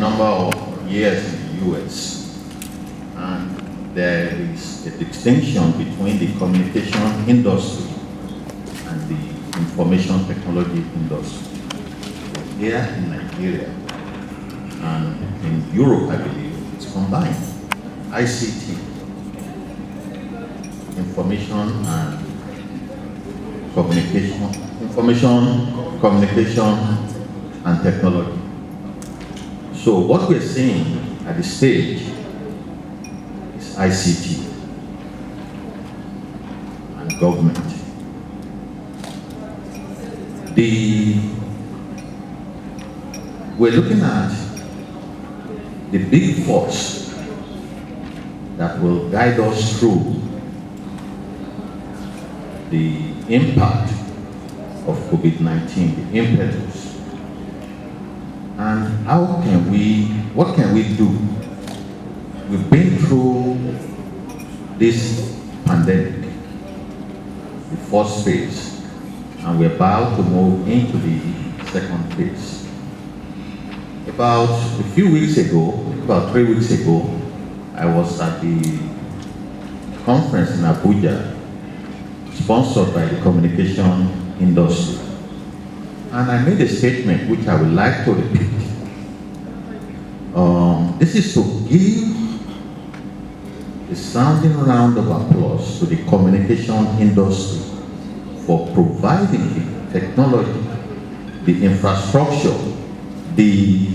number of years in the US, and there is a distinction between the communication industry and the information technology industry. Here in Nigeria and in Europe, I believe, it's combined. ICT, information and communication, information, communication, and technology. So what we're seeing at the stage is ICT and government. We're looking at the big force that will guide us through the impact of COVID-19, the impetus. And what can we do? We've been through this pandemic, the first phase, and we're about to move into the second phase. About a few weeks ago, about 3 weeks ago, I was at the conference in Abuja, sponsored by the communication industry. And I made a statement which I would like to repeat. This is to give a sounding round of applause to the communication industry for providing the technology, the infrastructure, the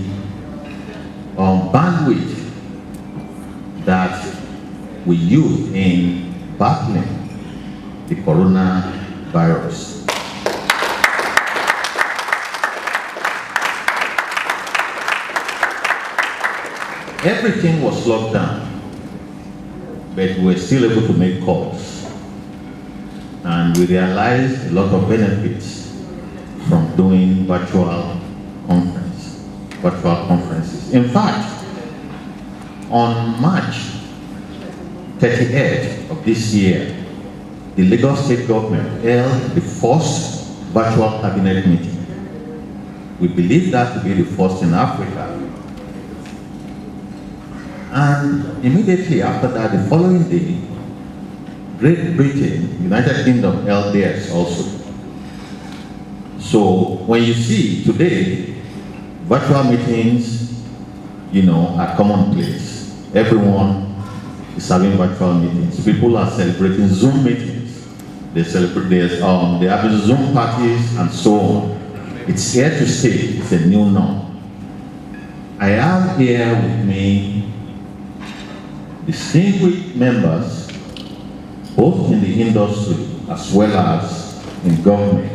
bandwidth that we use in battling the coronavirus. Everything was locked down, but we were still able to make calls. And we realized a lot of benefits from doing virtual conferences. In fact, on March 30th of this year, the Lagos State government held the first virtual cabinet meeting. We believe that to be the first in Africa. And immediately after that, the following day, Great Britain, United Kingdom held theirs also. So when you see today, virtual meetings, are commonplace. Everyone is having virtual meetings. People are celebrating Zoom meetings. They have Zoom parties and so on. It's here to stay. It's a new norm. I have here with me distinguished members, both in the industry as well as in government.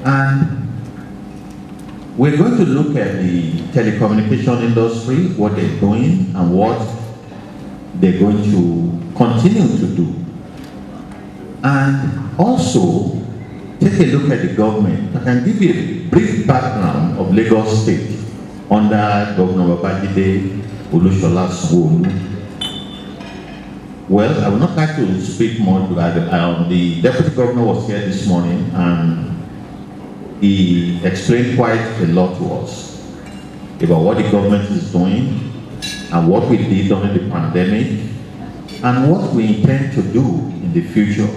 And we're going to look at the telecommunication industry, what they're doing and what they're going to continue to do. And also take a look at the government. I can give you a brief background of Lagos State under Governor Olajide Sanwo-Olu. Well, I would not like to speak more about it. The Deputy Governor was here this morning and he explained quite a lot to us about what the government is doing and what we did during the pandemic and what we intend to do in the future.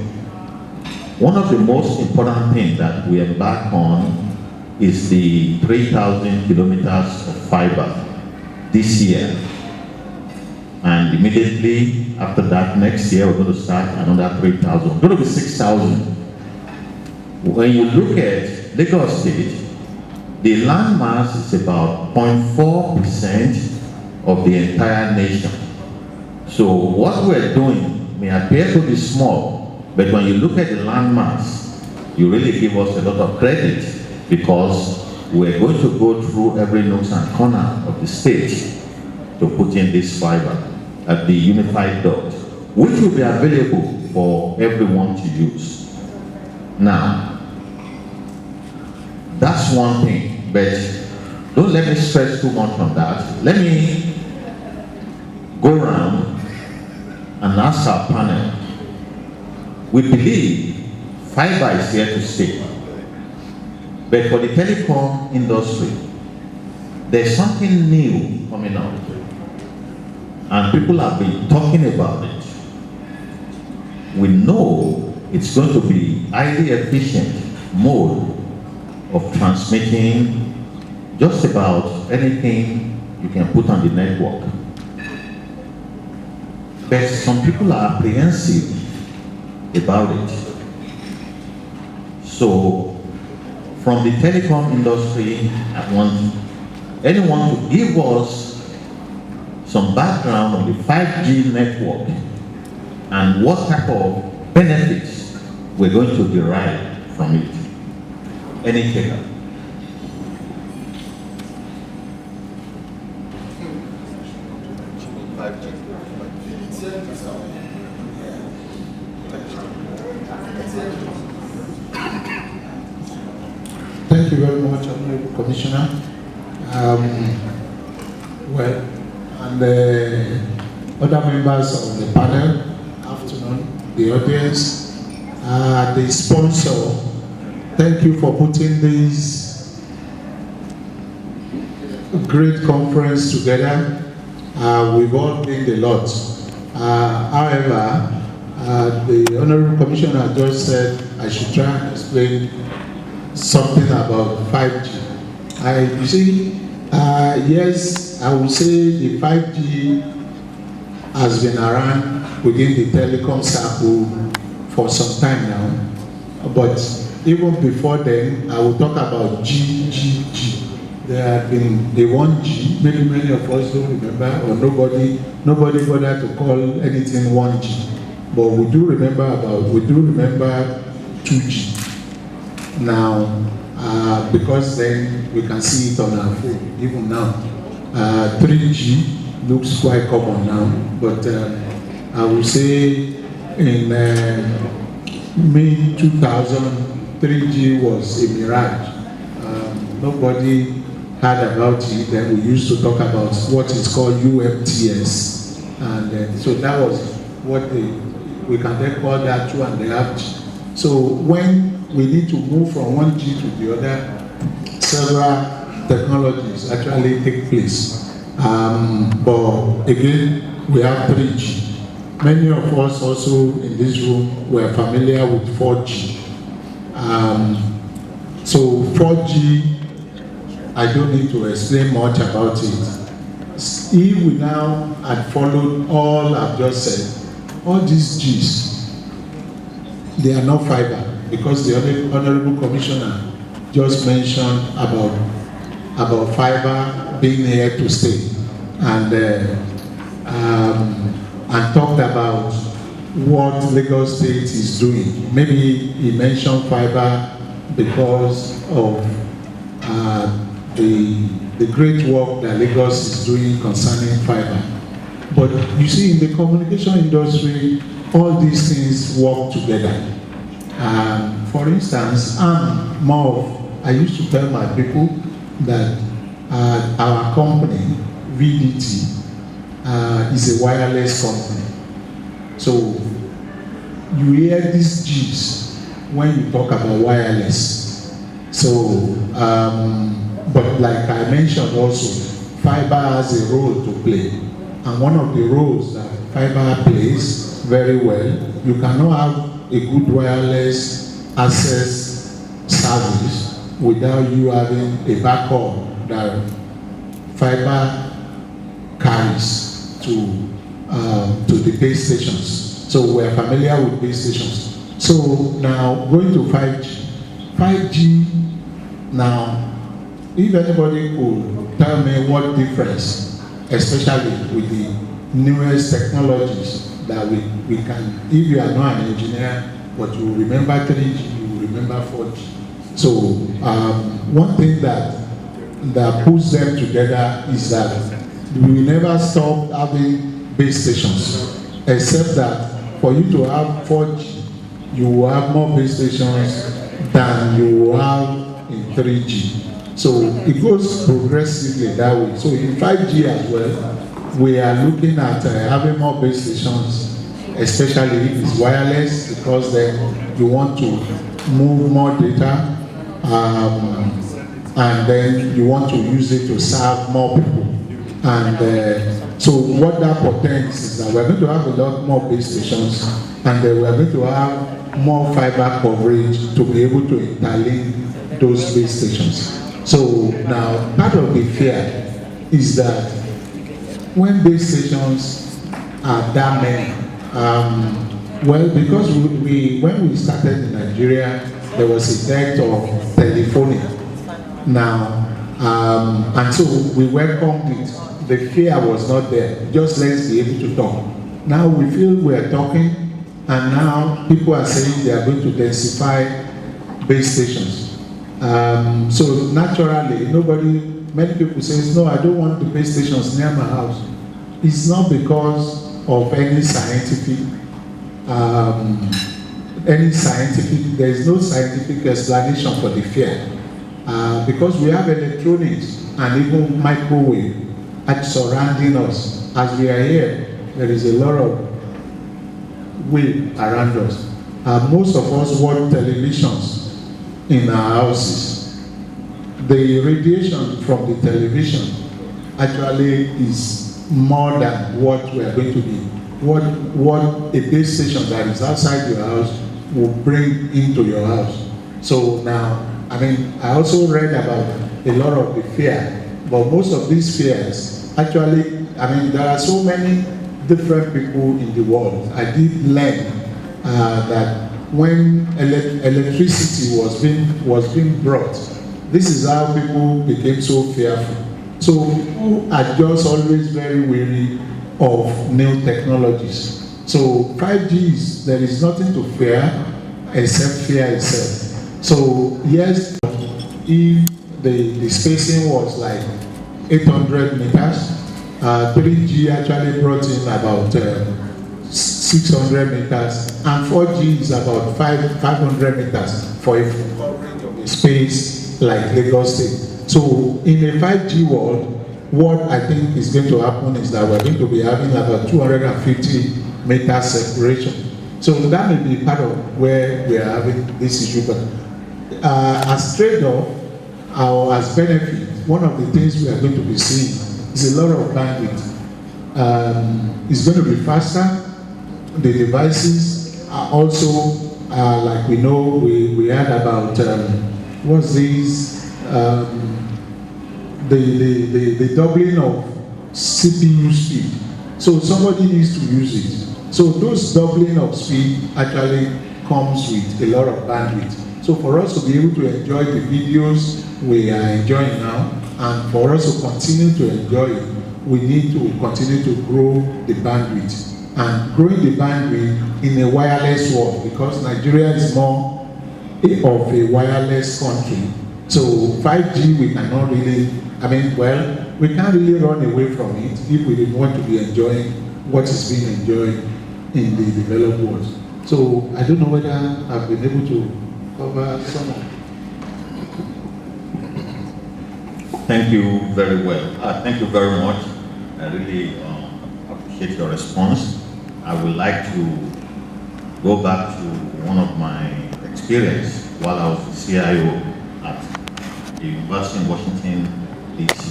One of the most important things that we embark on is the 3,000 kilometers of fiber this year. And immediately after that, next year, we're going to start another 3,000. It's going to be 6,000. When you look at Lagos State, the landmass is about 0.4% of the entire nation. So what we're doing may appear to be small, but when you look at the landmass, you really give us a lot of credit because we're going to go through every nook and corner of the state to put in this fiber at the unified dot, which will be available for everyone to use. Now, that's one thing, but don't let me stress too much on that. Let me go around and ask our panel. We believe fiber is here to stay, but for the telecom industry, there's something new coming out, and people have been talking about it. We know it's going to be highly efficient mode of transmitting just about anything you can put on the network. But some people are apprehensive about it. So, from the telecom industry, I want anyone to give us some background on the 5G network and what type of benefits we're going to derive from it. Any taker? Thank you very much, Commissioner. Well, and the other members of the panel, afternoon, the audience, the sponsor, thank you for putting this great conference together. We've all gained a lot. However, the Honorable Commissioner just said I should try and explain something about 5G. You see, yes, I would say the 5G has been around within the telecom circle for some time now. But even before then, I will talk about GGG. There have been the 1G, many of us don't remember, or nobody bothered to call anything 1G. But we do remember 2G. Now, because then we can see it on our phone, even now. 3G looks quite common now, but I would say in mid-2000, 3G was a mirage. Nobody heard about it. Then we used to talk about what is called UMTS. And so that was what we can then call that 2.5G. So when we need to move from 1G to the other, several technologies actually take place. But again, we have 3G. Many of us also in this room were familiar with 4G. So 4G, I don't need to explain much about it. If we now had followed all I've just said, all these Gs, they are not fiber. Because the Honorable Commissioner just mentioned about fiber being here to stay, and talked about what Lagos State is doing. Maybe he mentioned fiber because of the great work that Lagos is doing concerning fiber. But you see, in the communication industry, all these things work together. For instance, I used to tell my people that our company, VDT, is a wireless company. So you hear these G's when you talk about wireless. So, but like I mentioned also, fiber has a role to play. And one of the roles that fiber plays very well, you cannot have a good wireless access service without you having a backup that fiber carries to the base stations. So we are familiar with base stations. So now going to 5G. 5G now, if anybody could tell me what difference, especially with the newest technologies that we can, if you are not an engineer, but you remember 3G, you remember 4G. So one thing that puts them together is that we never stop having base stations, except that for you to have 4G, you will have more base stations than you will have in 3G. So it goes progressively that way. So in 5G as well, we are looking at having more base stations, especially if it's wireless, because then you want to move more data. and then you want to use it to serve more people. And so what that portends is that we're going to have a lot more base stations, and then we're going to have more fiber coverage to be able to interlink those base stations. So now, part of the fear is that when base stations are that many, well, because when we started in Nigeria, there was a dearth of telephony. Now, and so we welcomed it. The fear was not there. Just let's be able to talk. Now we feel we are talking, and now people are saying they are going to densify base stations. So naturally, many people say, no, I don't want the base stations near my house. It's not because of any scientific, there is no scientific explanation for the fear. Because we have electronics and even microwave surrounding us. As we are here, there is a lot of wave around us. Most of us watch televisions in our houses. The radiation from the television actually is more than what we are going to be. What a base station that is outside your house will bring into your house. So now, I also read about a lot of the fear, but most of these fears, actually, there are so many different people in the world. I did learn that when electricity was being brought, this is how people became so fearful. So people are just always very wary of new technologies. So 5G there is nothing to fear except fear itself. So yes, if the spacing was like 800 meters, 3G actually brought in about 600 meters, and 4G is about 500 meters for a full coverage of a space like Lagos State. So in a 5G world, what I think is going to happen is that we're going to be having about 250 meters separation. So that may be part of where we are having this issue. But as trade-off or as benefit, one of the things we are going to be seeing is a lot of bandwidth. It's going to be faster. The devices are also, like we know, we had about, what's these, the doubling of CPU speed. So somebody needs to use it. So those doubling of speed actually comes with a lot of bandwidth. So for us to be able to enjoy the videos we are enjoying now, and for us to continue to enjoy it, we need to continue to grow the bandwidth. And growing the bandwidth in a wireless world, because Nigeria is more of a wireless country. So 5G we cannot really, we can't really run away from it if we didn't want to be enjoying what is being enjoyed in the developed world. So I don't know whether I've been able to cover some of it. Thank you very well. Thank you very much. I really appreciate your response. I would like to go back to one of my experience while I was the CIO at the University in Washington, D.C.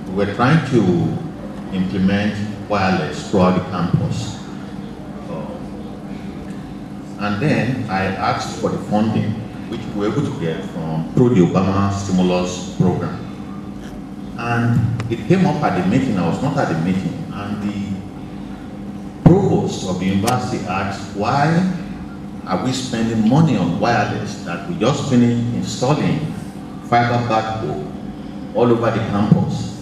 We were trying to implement wireless throughout the campus. And then I asked for the funding, which we were able to get through the Obama stimulus program. And it came up at the meeting. I was not at the meeting, and the provost of the university asked, why are we spending money on wireless that we just finished installing fiber backbone all over the campus?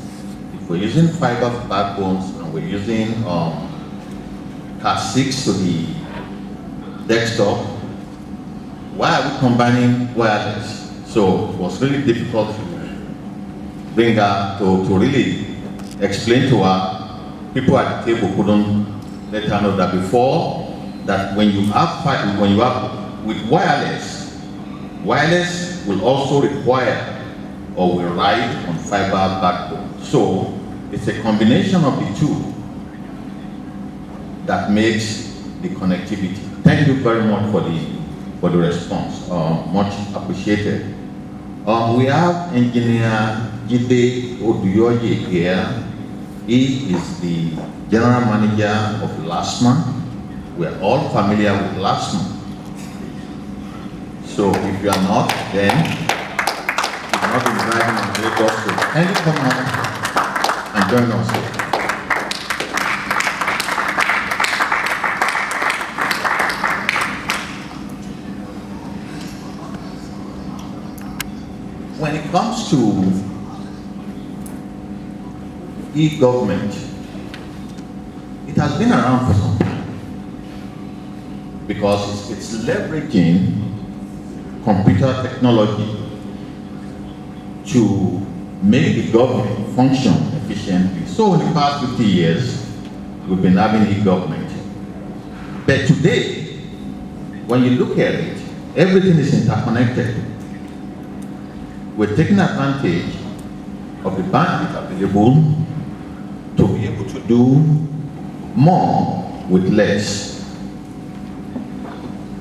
If we're using fiber backbones and we're using Cat6 to the desktop, why are we combining wireless? So it was really difficult to bring her to really explain to her. People at the table couldn't let her know that before, that when you have with wireless will also require or will ride on fiber backbone. So it's a combination of the two that makes the connectivity. Thank you very much for the response. Much appreciated. We have Engineer Oduyoye here. He is the General Manager of LASTMA. We are all familiar with LASTMA. So if you are not, then you are not invited on Lagos to any come out and join us here. When it comes to eGovernment, it has been around for some time because it's leveraging computer technology to make the government function efficiently. So in the past 50 years, we've been having eGovernment. But today, when you look at it, everything is interconnected. We're taking advantage of the bandwidth available to be able to do more with less.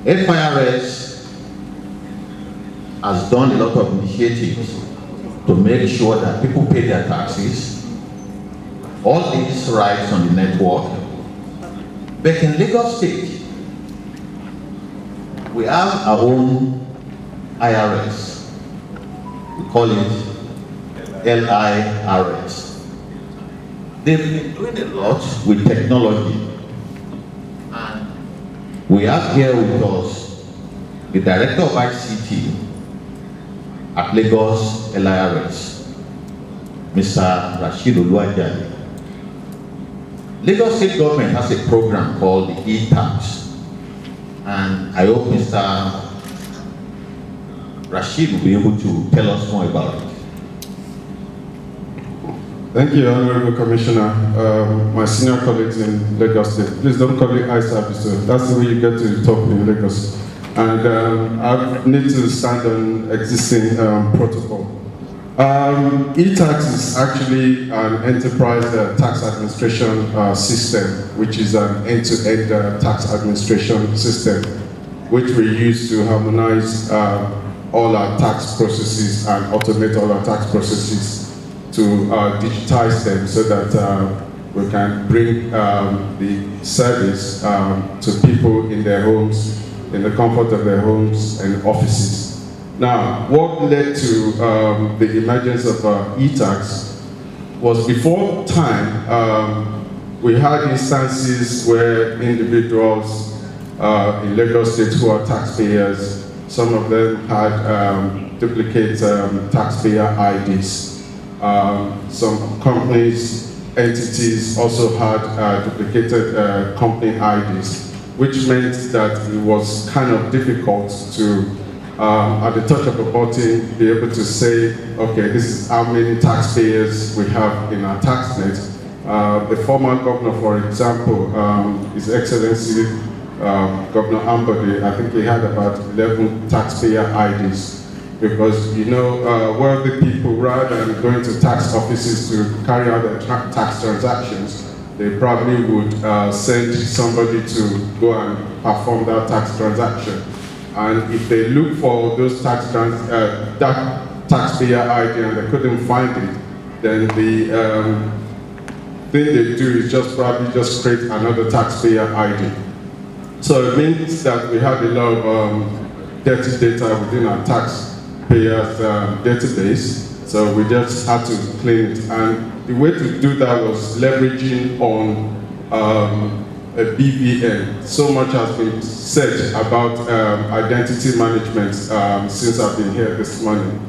FIRS has done a lot of initiatives to make sure that people pay their taxes. All this rides on the network. But in Lagos State, we have our own IRS. We call it LIRS. They've been doing a lot with technology. And we have here with us the Director of ICT at Lagos LIRS, Mr. Rashid Olajide. Lagos State Government has a program called the e-tax. And I hope Mr. Rashid will be able to tell us more about it. Thank you, Honorable Commissioner. My senior colleagues in Lagos State, please don't call it iService. That's the way you get to the top in Lagos. And I need to stand on existing protocol. E-tax is actually an enterprise tax administration system, which is an end-to-end tax administration system, which we use to harmonize all our tax processes and automate all our tax processes to digitize them so that we can bring the service to people in their homes, in the comfort of their homes and offices. Now, what led to the emergence of e-tax was before time, we had instances where individuals in Lagos State who are taxpayers, some of them had duplicate taxpayer IDs. Some companies, entities also had duplicated company IDs, which meant that it was kind of difficult to, at the touch of a button, be able to say, okay, this is how many taxpayers we have in our tax net. The former governor, for example, His Excellency Governor Ambode, I think he had about 11 taxpayer IDs. Because, you know, wealthy people, rather than going to tax offices to carry out their tax transactions, they probably would send somebody to go and perform that tax transaction. And if they look for those that taxpayer ID and they couldn't find it, then the thing they do is just probably just create another taxpayer ID. So it means that we have a lot of dirty data within our taxpayers database, so we just had to clean it. And the way to do that was leveraging on a BVN. So much has been said about identity management since I've been here this morning.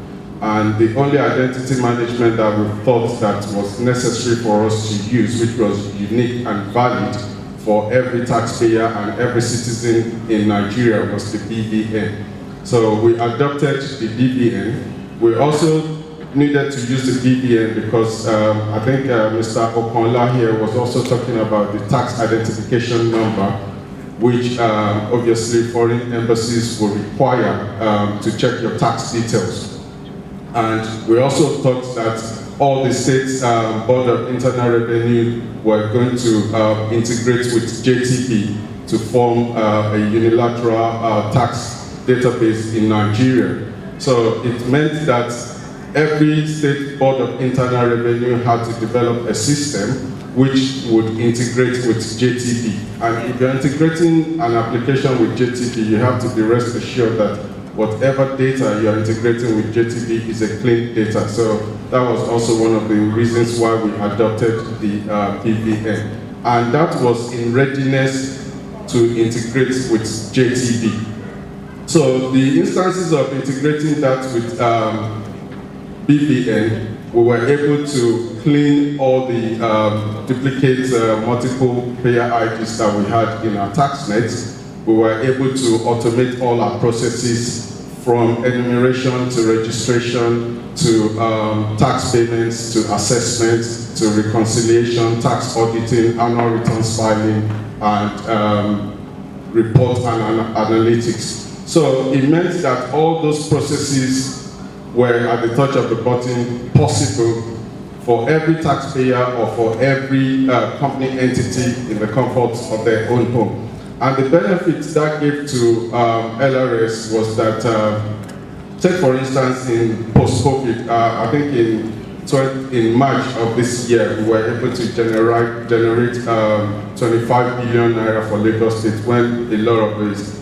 And the only identity management that we thought that was necessary for us to use, which was unique and valid for every taxpayer and every citizen in Nigeria, was the BVN. So we adopted the BVN. We also needed to use the BVN because I think Mr. Okonla here was also talking about the tax identification number, which obviously foreign embassies will require to check your tax details. And we also thought that all the states' Board of Internal Revenue were going to integrate with JTB to form a unilateral tax database in Nigeria. So it meant that every state board of internal revenue had to develop a system which would integrate with JTB. And if you're integrating an application with JTB, you have to be rest assured that whatever data you're integrating with JTB is a clean data. So that was also one of the reasons why we adopted the BVN. And that was in readiness to integrate with JTB. So the instances of integrating that with BVN, we were able to clean all the duplicate multiple payer IDs that we had in our tax nets. We were able to automate all our processes from enumeration to registration to tax payments to assessments to reconciliation, tax auditing, annual returns filing, and report and analytics. So it meant that all those processes were at the touch of the button possible for every taxpayer or for every company entity in the comfort of their own home. And the benefits that gave to LRS was that, take for instance in post-COVID, I think in March of this year, we were able to generate 25 billion naira for Lagos State when a lot of these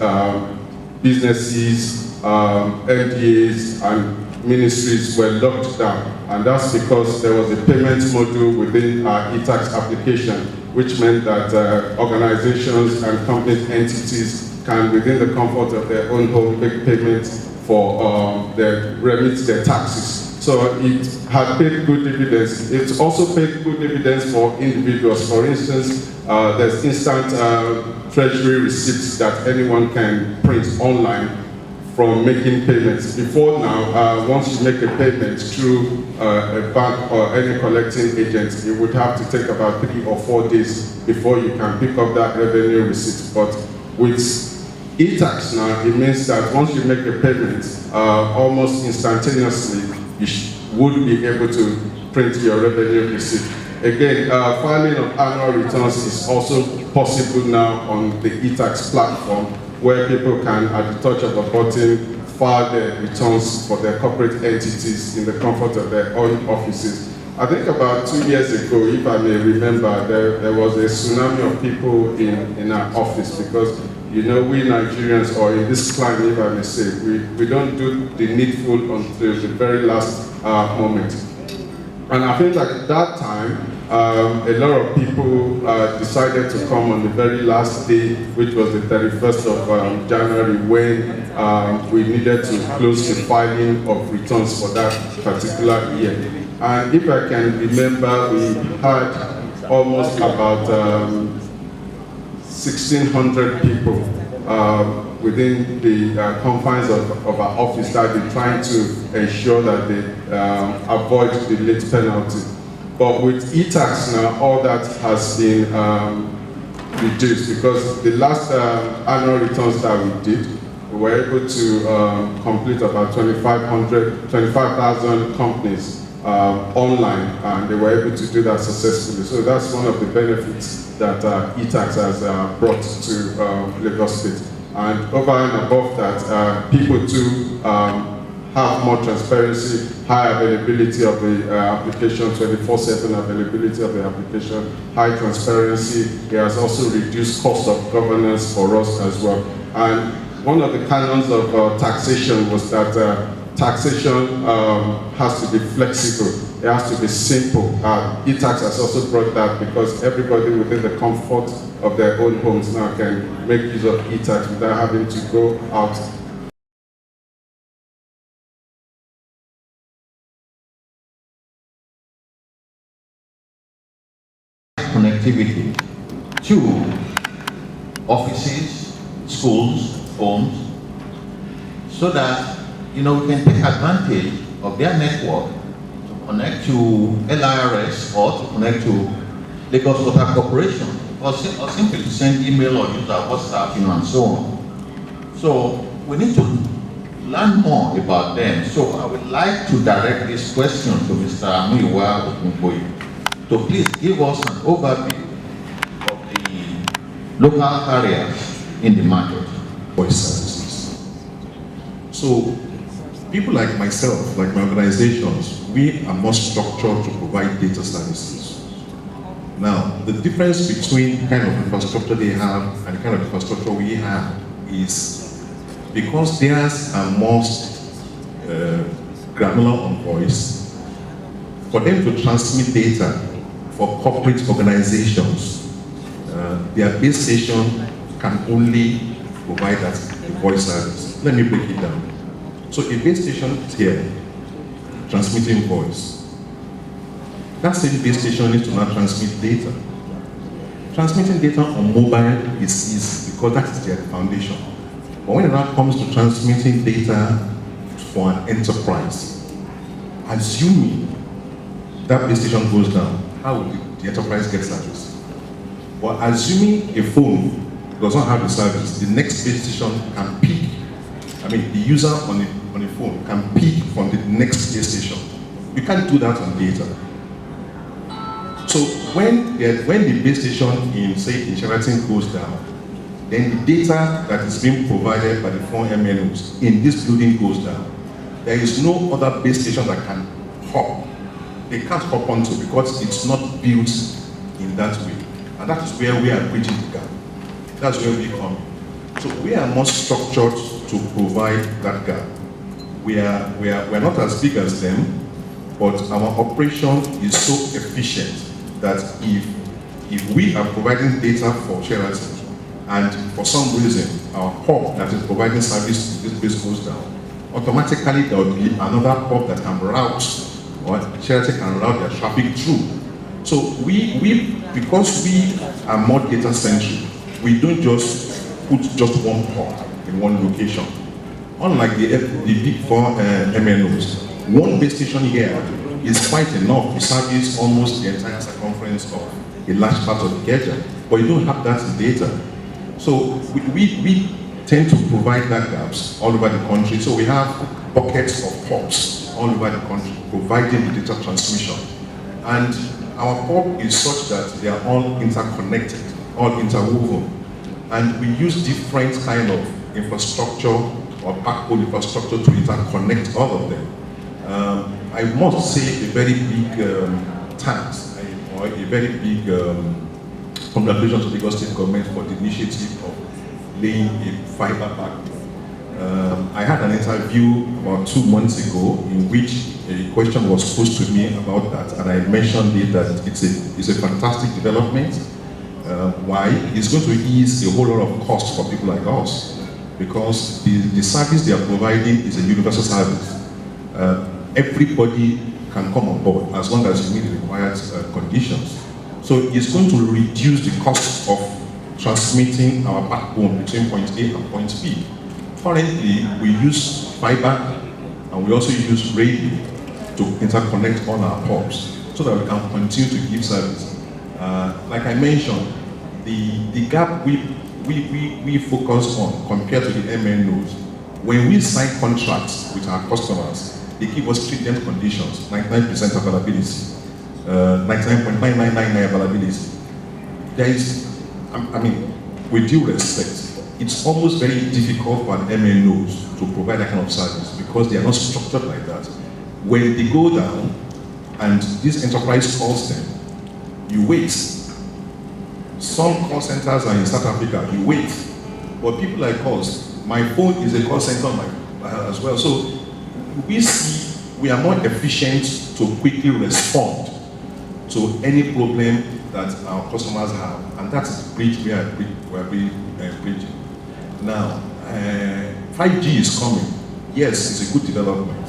businesses, NDAs, and ministries were locked down. And that's because there was a payment module within our e-tax application, which meant that organizations and company entities can, within the comfort of their own home, make payments for remit their taxes. So it had paid good dividends. It's also paid good dividends for individuals. For instance, there's instant treasury receipts that anyone can print online from making payments. Before now, once you make a payment through a bank or any collecting agent, it would have to take about 3 or 4 days before you can pick up that revenue receipt. But with e-tax now, it means that once you make a payment, almost instantaneously, you would be able to print your revenue receipt. Again, filing of annual returns is also possible now on the e-tax platform, where people can, at the touch of a button, file their returns for their corporate entities in the comfort of their own offices. I think about 2 years ago, if I may remember, there was a tsunami of people in our office because, you know, we Nigerians, or in this climate, if I may say, we don't do the needful until the very last moment. And I think at that time, a lot of people decided to come on the very last day, which was the 31st of January, when we needed to close the filing of returns for that particular year. And if I can remember, we had almost about 1,600 people within the confines of our office that we're trying to ensure that they avoid the late penalty. But with e-tax now, all that has been reduced because the last annual returns that we did, we were able to complete about 25,000 companies online, and they were able to do that successfully. So that's one of the benefits that e-tax has brought to Lagos State. And over and above that, people too have more transparency, high availability of the application, 24/7 availability of the application, high transparency. It has also reduced cost of governance for us as well. And one of the canons of taxation was that taxation has to be flexible. It has to be simple. E-tax has also brought that because everybody within the comfort of their own homes now can make use of e-tax without having to go out. Connectivity to offices, schools, homes, so that, you know, we can take advantage of their network to connect to LIRS or to connect to Lagos Water Corporation, or simply to send email or use our WhatsApp, you know, and so on. So we need to learn more about them. So I would like to direct this question to Mr. Muyiwa Ogunboye to please give us an overview of the local carriers in the market. Voice services. So people like myself, like my organizations, we are more structured to provide data services. Now, the difference between the kind of infrastructure they have and the kind of infrastructure we have is because theirs are most granular on voice, for them to transmit data for corporate organizations, their base station can only provide that voice service. Let me break it down. So a base station is here, transmitting voice. That same base station needs to now transmit data. Transmitting data on mobile is easy because that is their foundation. But when it now comes to transmitting data for an enterprise, assuming that base station goes down, how will the enterprise get service? Well, assuming a phone does not have a service, the next base station can pick, the user on a phone can pick from the next base station. You can't do that on data. So when the base station in, say, in Sheraton goes down, then the data that is being provided by the phone MNOs in this building goes down. There is no other base station that can hop. They can't hop onto because it's not built in that way. And that is where we are bridging the gap. That's where we come in. So we are more structured to provide that gap. We are not as big as them, but our operation is so efficient that if we are providing data for Sheraton, and for some reason our hub that is providing service to this place goes down, automatically there will be another hub that can route, or Sheraton can route their traffic through. So because we are more data centric, we don't just put just one hub in one location. Unlike the big four MNOs, one base station here is quite enough to service almost the entire circumference of a large part of Ikeja, but you don't have that in data. So we tend to provide that gaps all over the country. So we have buckets of hubs all over the country providing the data transmission. And our hub is such that they are all interconnected, all interwoven. And we use different kind of infrastructure or backbone infrastructure to interconnect all of them. I must say a very big thanks or a very big congratulations to the Lagos State government for the initiative of laying a fiber backbone. I had an interview about 2 months ago in which a question was posed to me about that, and I mentioned it that it's a fantastic development. Why? It's going to ease a whole lot of cost for people like us, because the service they are providing is a universal service. Everybody can come on board as long as you meet the required conditions. So it's going to reduce the cost of transmitting our backbone between point A and point B. Currently, we use fiber and we also use radio to interconnect all our hubs so that we can continue to give service. Like I mentioned, the gap we focus on compared to the MNOs, when we sign contracts with our customers, they give us stringent conditions, 99% availability, 99.999 availability. There is, with due respect, it's almost very difficult for an MNOs to provide that kind of service because they are not structured like that. When they go down and this enterprise calls them, you wait. Some call centers are in South Africa, you wait. But people like us, my phone is a call center as well. So we are more efficient to quickly respond to any problem that our customers have. And that's the bridge we are bridging. Now, 5G is coming. Yes, it's a good development.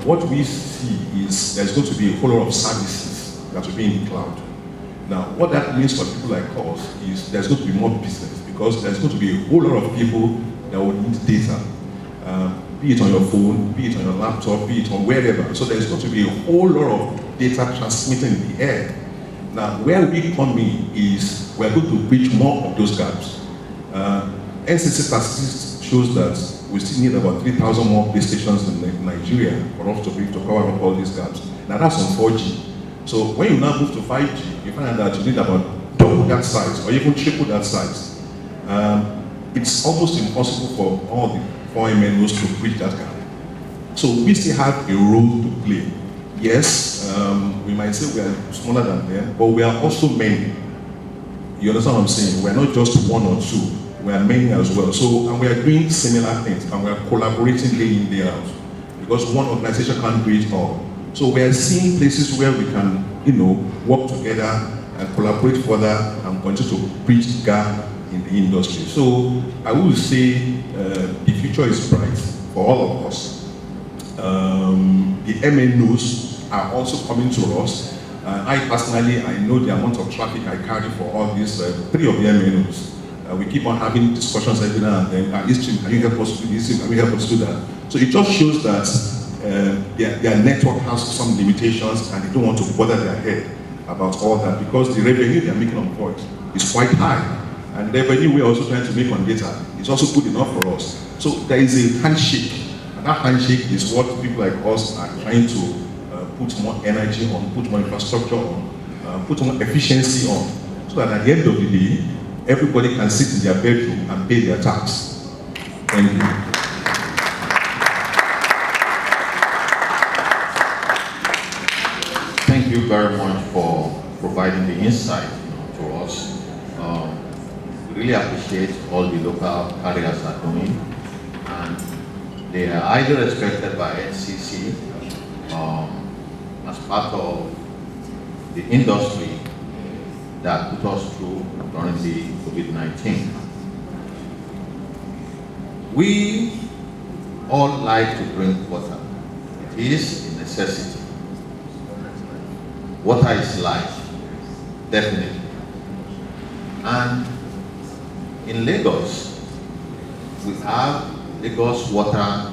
What we see is there's going to be a whole lot of services that will be in the cloud. Now, what that means for people like us is there's going to be more business because there's going to be a whole lot of people that will need data, be it on your phone, be it on your laptop, be it on wherever. So there's going to be a whole lot of data transmitted in the air. Now, where we come in is we're going to bridge more of those gaps. NCC statistics shows that we still need about 3,000 more base stations in Nigeria for us to be able to cover up all these gaps. Now that's on 4G. So when you now move to 5G, you find out that you need about double that size or even triple that size. It's almost impossible for all the 4 MNOs to bridge that gap. So we still have a role to play. Yes, we might say we are smaller than them, but we are also many. You understand what I'm saying? We are not just one or two. We are many as well. So, and we are doing similar things, and we are collaborating day in, day out. Because one organization can't do it all. So we are seeing places where we can, work together and collaborate further and continue to bridge the gap in the industry. So I will say the future is bright for all of us. The MNOs are also coming to us. I personally, I know the amount of traffic I carry for all these 3 of the MNOs. We keep on having discussions every now and then. eStream, can you help us do this? Can you help us do that? So it just shows that their network has some limitations and they don't want to bother their head about all that because the revenue they're making on voice is quite high. And the revenue we're also trying to make on data is also good enough for us. So there is a handshake. And that handshake is what people like us are trying to put more energy on, put more infrastructure on, put more efficiency on, so that at the end of the day, everybody can sit in their bedroom and pay their tax. Thank you. Thank you very much for providing the insight to us. We really appreciate all the local carriers are doing, and they are highly respected by NCC as part of the industry that put us through during the COVID-19. We all like to drink water. It is a necessity. Water is life, definitely. And in Lagos, we have Lagos Water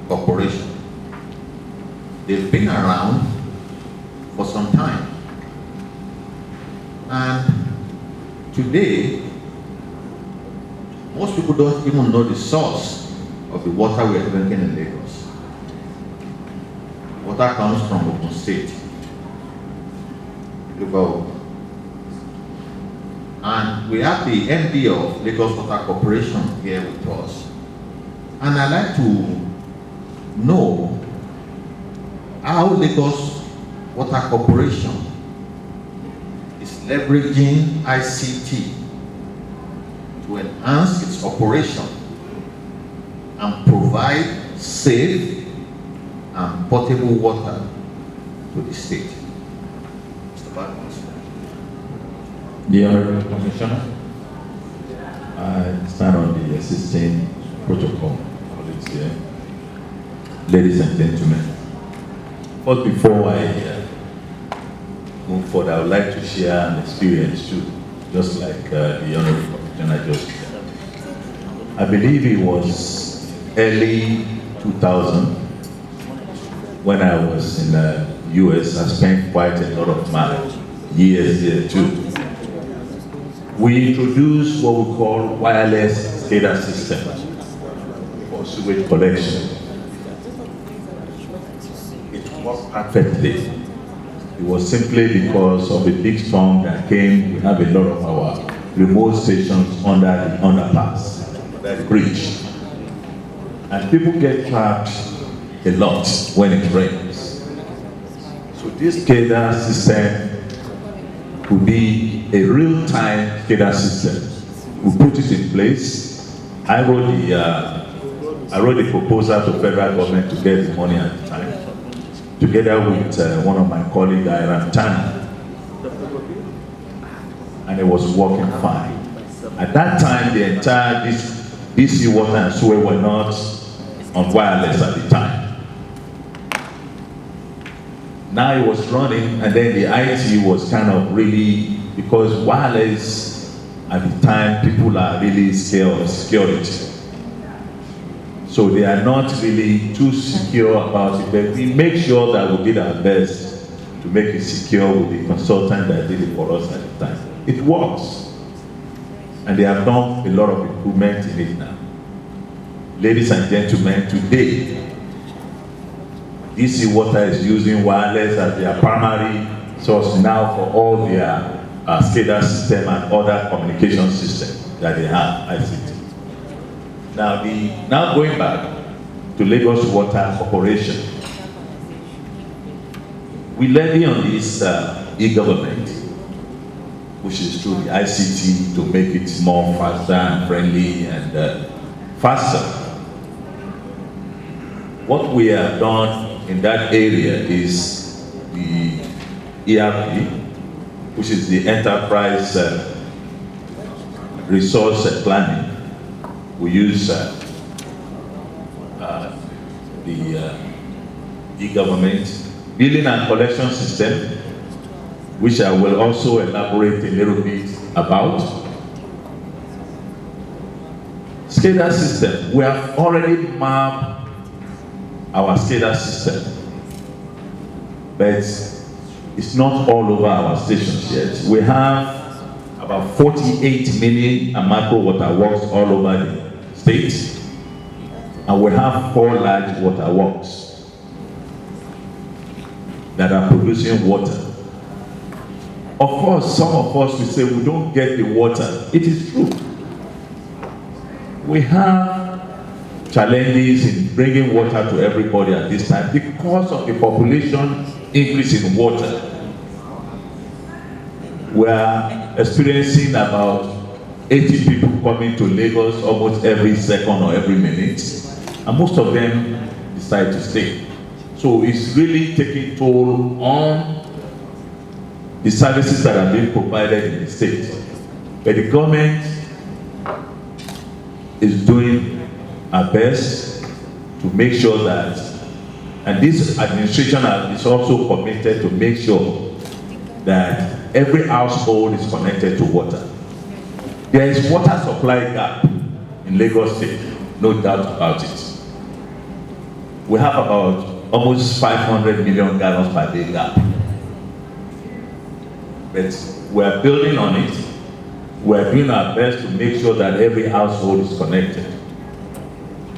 Corporation. They've been around for some time. And today, most people don't even know the source of the water we are drinking in Lagos. Water comes from Ogun State. And we have the MD of Lagos Water Corporation here with us. And I'd like to know how Lagos Water Corporation is leveraging ICT to enhance its operation and provide safe and potable water to the state. Mr. Badmus. Dear Commissioner, I stand on the existing protocol colleagues here. Ladies and gentlemen, but before I move forward, I would like to share an experience too, just like the Honorable Commissioner just shared. I believe it was early 2000 when I was in the US. I spent quite a lot of my years there too. We introduced what we call wireless SCADA systems for sewage collection. It worked perfectly. It was simply because of a big storm that came. We have a lot of our remote stations under the underpass, that bridge. And people get trapped a lot when it rains. So this SCADA system could be a real-time SCADA system. We put it in place. I wrote the proposal to federal government to get the money at the time, together with one of my colleagues, Tana, and it was working fine. At that time, the entire DC water and sewer were not on wireless at the time. Now it was running, and then the IT was kind of really, because wireless at the time, people are really scared of security. So they are not really too secure about it, but we make sure that we did our best to make it secure with the consultant that did it for us at the time. It works. And they have done a lot of improvement in it now. Ladies and gentlemen, today, DC Water is using wireless as their primary source now for all their SCADA system and other communication systems that they have, ICT. Now going back to Lagos Water Corporation. We levy on this e-government, which is through the ICT to make it more faster and friendly and faster. What we have done in that area is the ERP, which is the Enterprise Resource Planning. We use the e-government billing and collection system, which I will also elaborate a little bit about. SCADA system, we have already mapped our SCADA system, but it's not all over our stations yet. We have about 48 mini and macro water works all over the state, and we have 4 large water works that are producing water. Of course, some of us will say we don't get the water. It is true. We have challenges in bringing water to everybody at this time because of the population increase in water. We are experiencing about 80 people coming to Lagos almost every second or every minute, and most of them decide to stay. So it's really taking toll on the services that are being provided in the state. But the government is doing our best to make sure that, and this administration is also committed to make sure that every household is connected to water. There is water supply gap in Lagos State, no doubt about it. We have about almost 500 million gallons per day gap. But we're building on it. We're doing our best to make sure that every household is connected.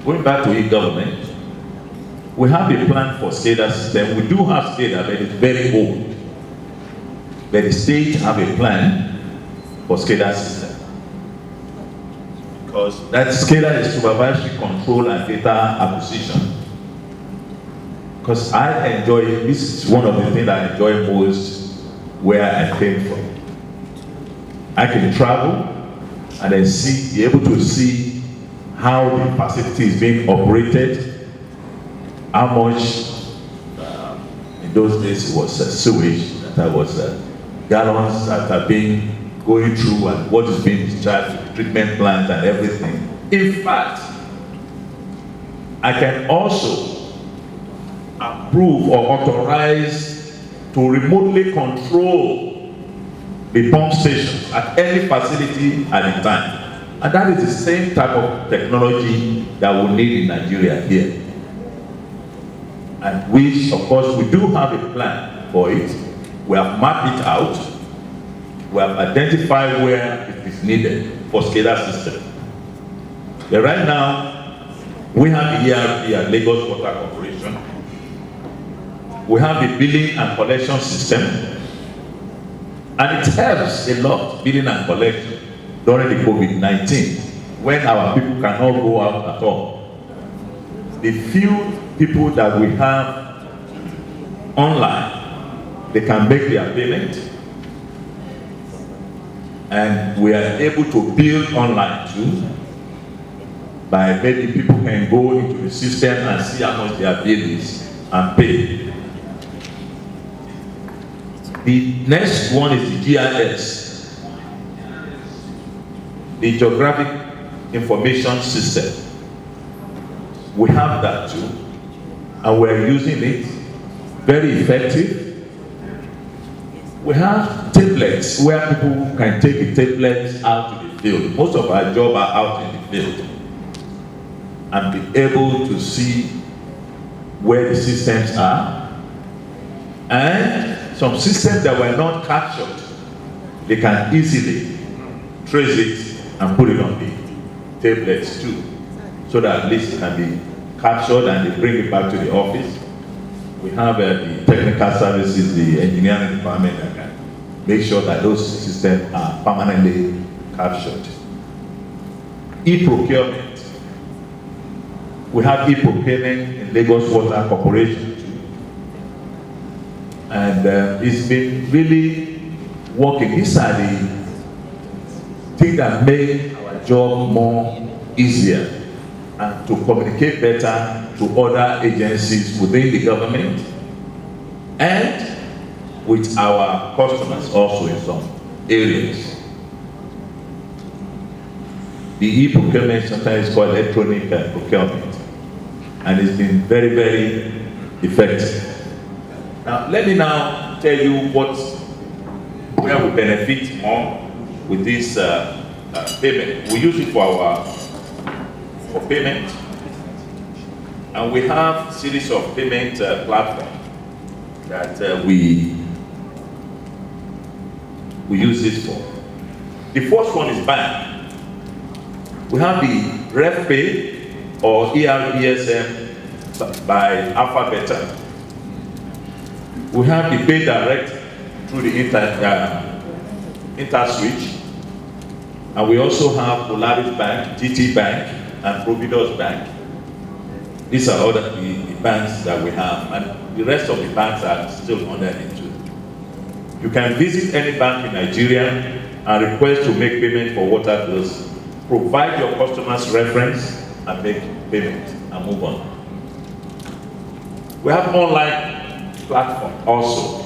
Going back to e-government, we have a plan for SCADA system. We do have SCADA, but it's very old. But the state have a plan for SCADA system. Because that SCADA is supervisory control and data acquisition. Because I enjoy, this is one of the things I enjoy most where I came from. I can travel and then be able to see how the facility is being operated, how much, in those days it was sewage, that was gallons that are being going through and what is being discharged, treatment plants and everything. In fact, I can also approve or authorize to remotely control the pump stations at any facility at a time. And that is the same type of technology that we need in Nigeria here. And which, of course, we do have a plan for it. We have mapped it out. We have identified where it is needed for SCADA system. But right now, we have the ERP at Lagos Water Corporation. We have the billing and collection system, and it helps a lot, billing and collection, during the COVID-19, when our people cannot go out at all. The few people that we have online, they can make their payment, and we are able to bill online too, by maybe people can go into the system and see how much their bill is and pay. The next one is the GIS, the Geographic Information System. We have that too, and we're using it, very effective. We have tablets where people can take the tablets out to the field. Most of our jobs are out in the field, and be able to see where the systems are, and some systems that were not captured, they can easily trace it and put it on the tablets too, so that at least it can be captured and they bring it back to the office. We have the technical services, the engineering department that can make sure that those systems are permanently captured. E-procurement. We have e-procurement in Lagos Water Corporation too. And it's been really working. These are the things that make our job more easier and to communicate better to other agencies within the government and with our customers also in some areas. The e-procurement sometimes is called electronic procurement, and it's been very, very effective. Now, let me now tell you where we benefit more with this payment. We use it for payment, and we have a series of payment platforms that we use this for. The first one is bank. We have the RefPay or ERBSM by Alphabeta. We have the Pay Direct through the InterSwitch, and we also have Polaris Bank, GT Bank, and Providus Bank. These are all the banks that we have, and the rest of the banks are still under into. You can visit any bank in Nigeria and request to make payment for water bills. Provide your customer's reference and make payment and move on. We have online platform also.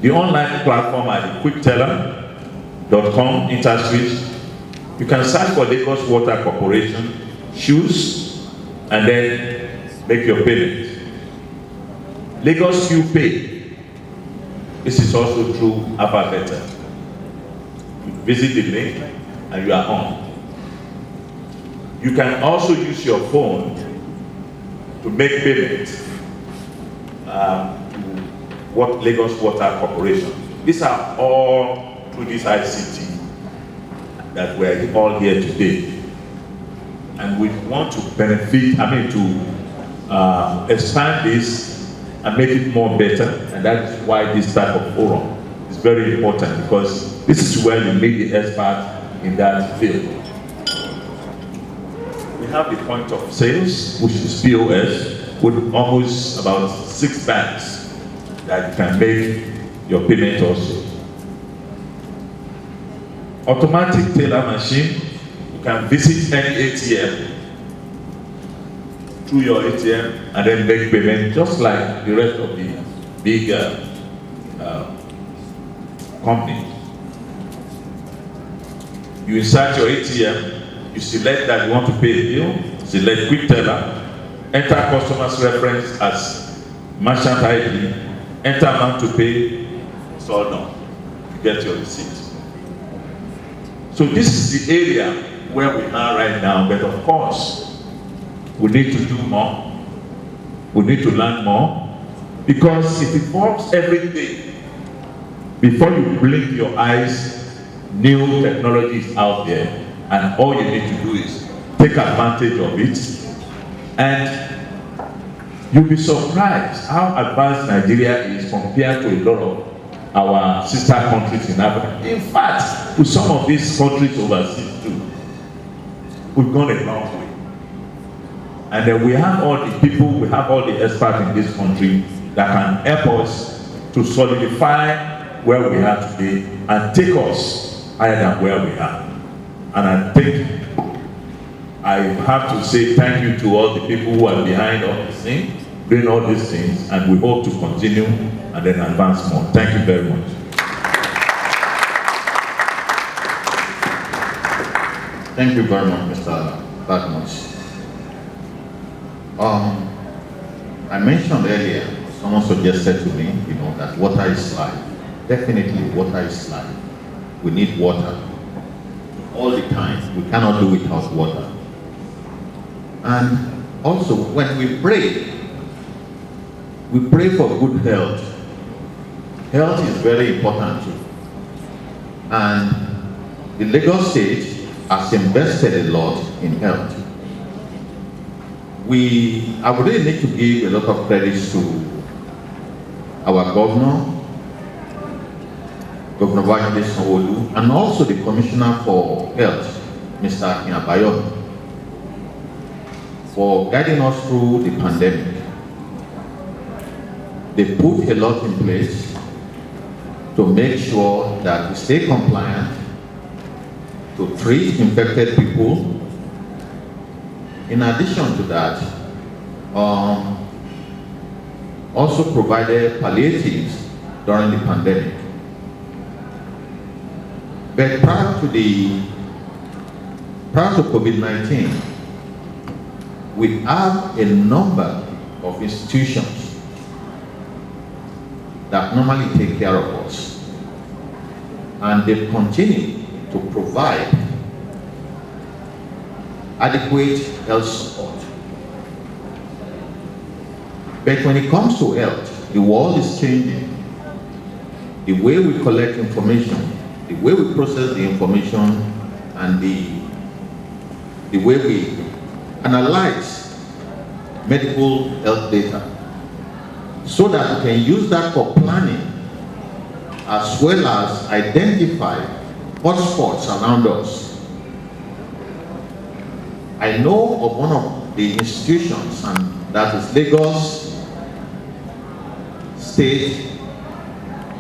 The online platform are the quickteller.com, InterSwitch. You can search for Lagos Water Corporation, choose, and then make your payment. Lagos QPay. This is also through Alphabeta. You visit the link and you are on. You can also use your phone to make payment to Lagos Water Corporation. These are all through this ICT that we're all here today. And we want to benefit, to expand this and make it more better. And that's why this type of forum is very important, because this is where you meet the experts in that field. We have the point of sales, which is POS, with almost about 6 banks that you can make your payment also. Automatic teller machine, you can visit any ATM through your ATM and then make payment just like the rest of the big companies. You insert your ATM, you select that you want to pay a bill, select quick teller, enter customer's reference as merchant ID, enter amount to pay, it's all done. You get your receipt. So this is the area where we are right now, but of course, we need to do more. We need to learn more, because it involves everything. Before you blink your eyes, new technology is out there, and all you need to do is take advantage of it, and you'll be surprised how advanced Nigeria is compared to a lot of our sister countries in Africa. In fact, with some of these countries overseas too, we've gone a long way. And then we have all the people, we have all the experts in this country that can help us to solidify where we are today and take us higher than where we are. And I think I have to say thank you to all the people who are behind all these things, doing all these things, and we hope to continue and then advance more. Thank you very much. Thank you very much, Mr. Badmus. I mentioned earlier, someone suggested to me, that water is life. Definitely, water is life. We need water all the time. We cannot do without water. And also, when we pray for good health. Health is very important too. And the Lagos State has invested a lot in health. I would really need to give a lot of credits to our governor, Governor Olajide, and also the Commissioner for Health, Mr. Akeem Fahm. for guiding us through the pandemic. They put a lot in place to make sure that we stay compliant, to treat infected people. In addition to that, also provided palliatives during the pandemic. But prior to COVID-19, we have a number of institutions that normally take care of us, and they continue to provide adequate health support. But when it comes to health, the world is changing. The way we collect information, the way we process the information, and the way we analyze medical health data, so that we can use that for planning, as well as identify hotspots around us. I know of one of the institutions, and that is Lagos State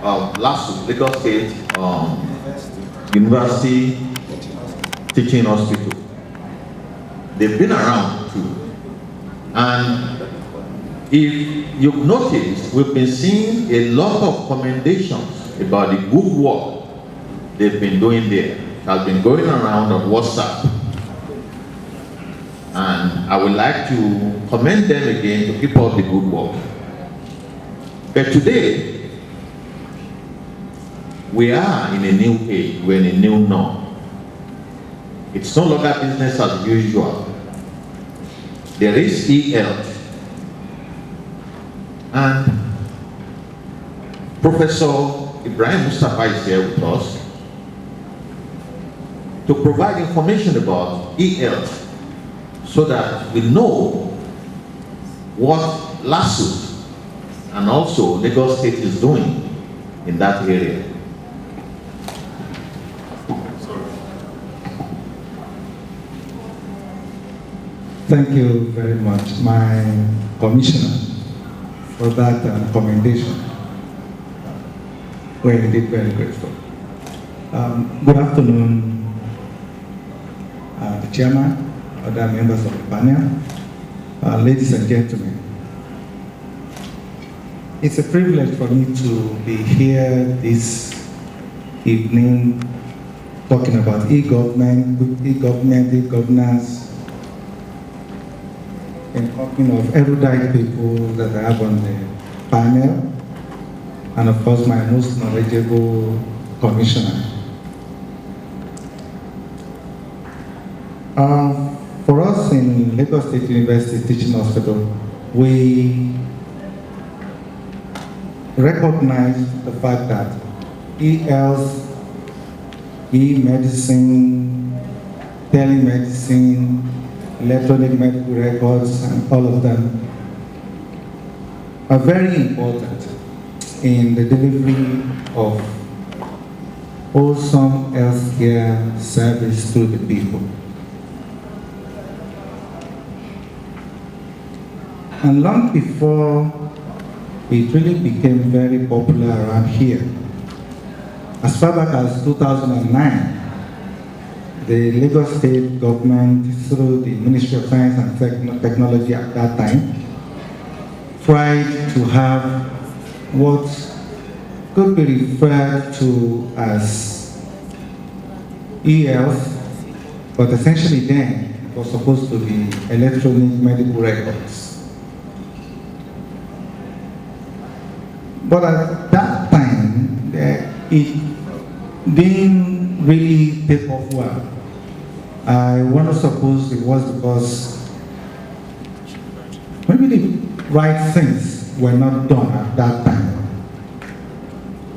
Lagos State University Teaching Hospital. They've been around too. And if you've noticed, we've been seeing a lot of commendations about the good work they've been doing there. It has been going around on WhatsApp. And I would like to commend them again to keep up the good work. But today, we are in a new age, we're in a new norm. It's no longer business as usual. There is e-health. And Professor Ibrahim Mustafa is here with us to provide information about e-health so that we know what LASTMA and also Lagos State is doing in that area. Thank you very much, my commissioner, for that commendation. We're indeed very grateful. Good afternoon, the chairman, other members of the panel, ladies and gentlemen. It's a privilege for me to be here this evening talking about e-government, e-governance, and talking of erudite people that I have on the panel, and of course my most knowledgeable commissioner. For us in Lagos State University Teaching Hospital, we recognize the fact that e-health, e-medicine, telemedicine, electronic medical records, and all of them are very important in the delivery of wholesome healthcare service to the people. And long before it really became very popular around here, as far back as 2009, the Lagos State government, through the Ministry of Science and Technology at that time, tried to have what could be referred to as e-health, but essentially then it was supposed to be electronic medical records. But at that time, it didn't really take off well. I want to suppose it was because maybe the right things were not done at that time.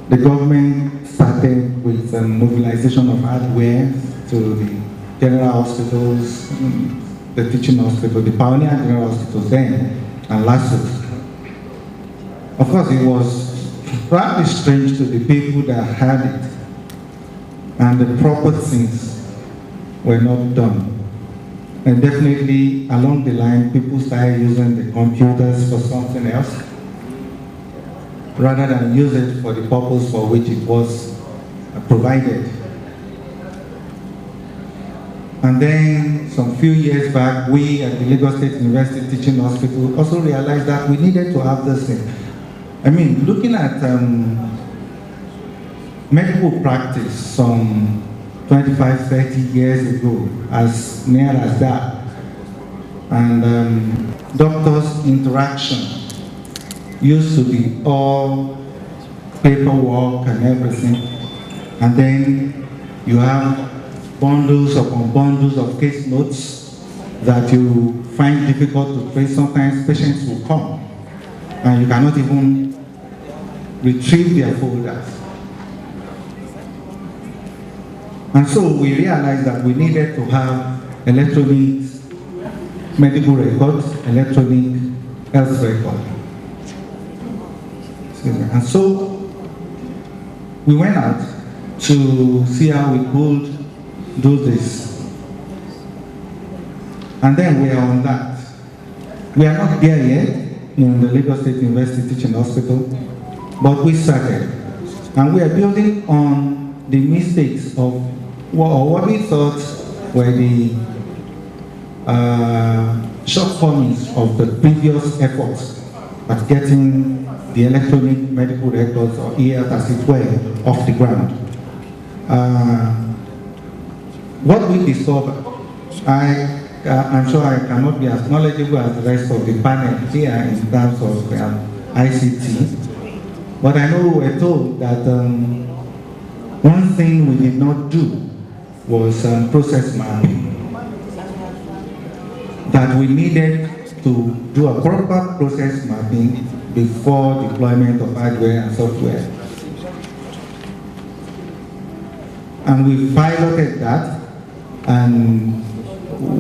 The government started with the mobilization of hardware to the general hospitals, the teaching hospital, the pioneer general hospitals then, and LASTMA. Of course, it was rather strange to the people that had it, and the proper things were not done. And definitely along the line, people started using the computers for something else, rather than use it for the purpose for which it was provided. And then some few years back, we at the Lagos State University Teaching Hospital also realized that we needed to have this thing. I mean, looking at medical practice some 25, 30 years ago, as near as that, and doctors' interaction used to be all paperwork and everything, and then you have bundles upon bundles of case notes that you find difficult to trace. Sometimes patients will come and you cannot even retrieve their folders. And so we realized that we needed to have electronic medical records, electronic health record. And so we went out to see how we could do this. And then we are on that. We are not there yet in the Lagos State University Teaching Hospital, but we started. And we are building on the mistakes of what we thought were the shortcomings of the previous efforts at getting the electronic medical records, or EF as it were, off the ground. What we discovered, I'm sure I cannot be as knowledgeable as the rest of the panel here in terms of ICT, but I know we were told that one thing we did not do was process mapping. That we needed to do a proper process mapping before deployment of hardware and software. And we piloted that, and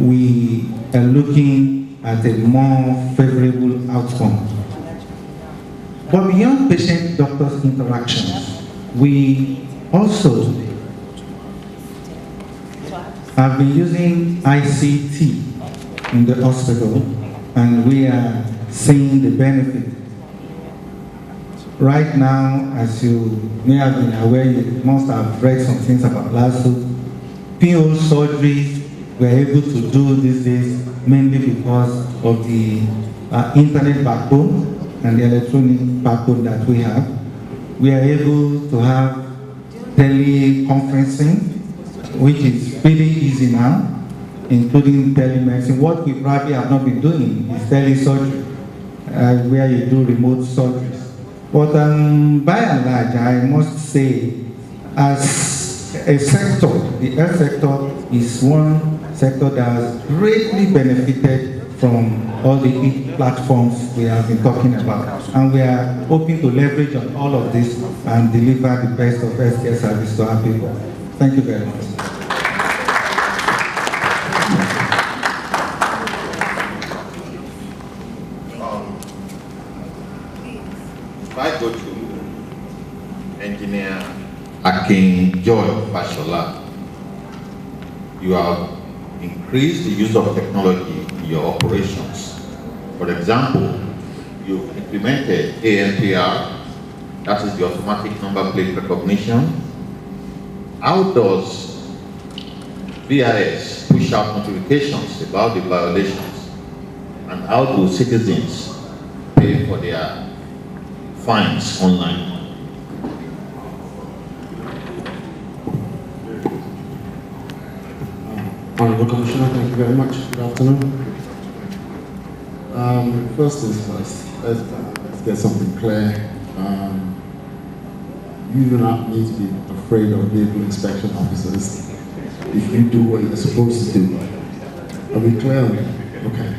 we are looking at a more favorable outcome. But beyond patient-doctor interactions, we also have been using ICT in the hospital, and we are seeing the benefit. Right now, as you may have been aware, you must have read some things about lawsuits. PO surgeries we're able to do these days mainly because of the internet backbone and the electronic backbone that we have. We are able to have teleconferencing, which is pretty easy now, including telemedicine. What we probably have not been doing is telesurgery, where you do remote surgeries. But by and large, I must say, as a sector, the health sector is one sector that has greatly benefited from all the platforms we have been talking about. And we are hoping to leverage on all of this and deliver the best of healthcare service to our people. Thank you very much. If I go to Engineer Akeem Fashola, you have increased the use of technology in your operations. For example, you implemented ANPR, that is the automatic number plate recognition. How does VIS push out notifications about the violations, and how do citizens pay for their fines online? Honourable Commissioner, thank you very much. Good afternoon. First things first, let's get something clear. You do not need to be afraid of vehicle inspection officers if you do what you're supposed to do. Are we clear on that? Okay.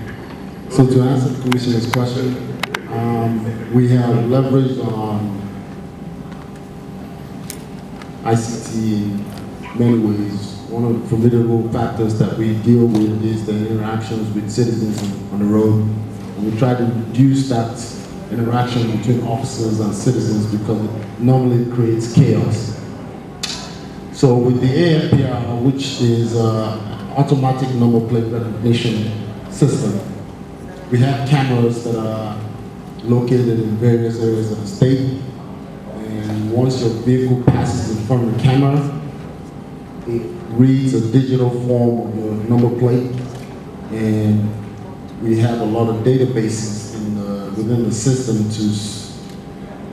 So to answer the Commissioner's question, we have leveraged on ICT in many ways. One of the formidable factors that we deal with is the interactions with citizens on the road. And we try to reduce that interaction between officers and citizens because it normally creates chaos. So with the ANPR, which is automatic number plate recognition system. We have cameras that are located in various areas of the state, and once your vehicle passes in front of the camera, it reads a digital form of your number plate, and we have a lot of databases within the system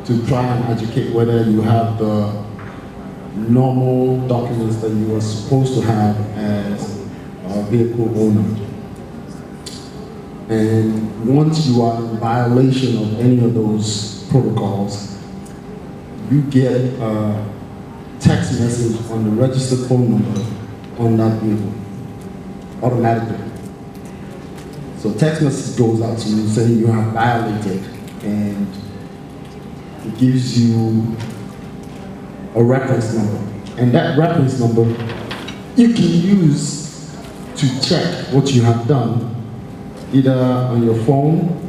to try and educate whether you have the normal documents that you are supposed to have as a vehicle owner. And once you are in violation of any of those protocols, you get a text message on the registered phone number on that vehicle, automatically. So text message goes out to you saying you have violated, and it gives you a reference number. And that reference number you can use to check what you have done, either on your phone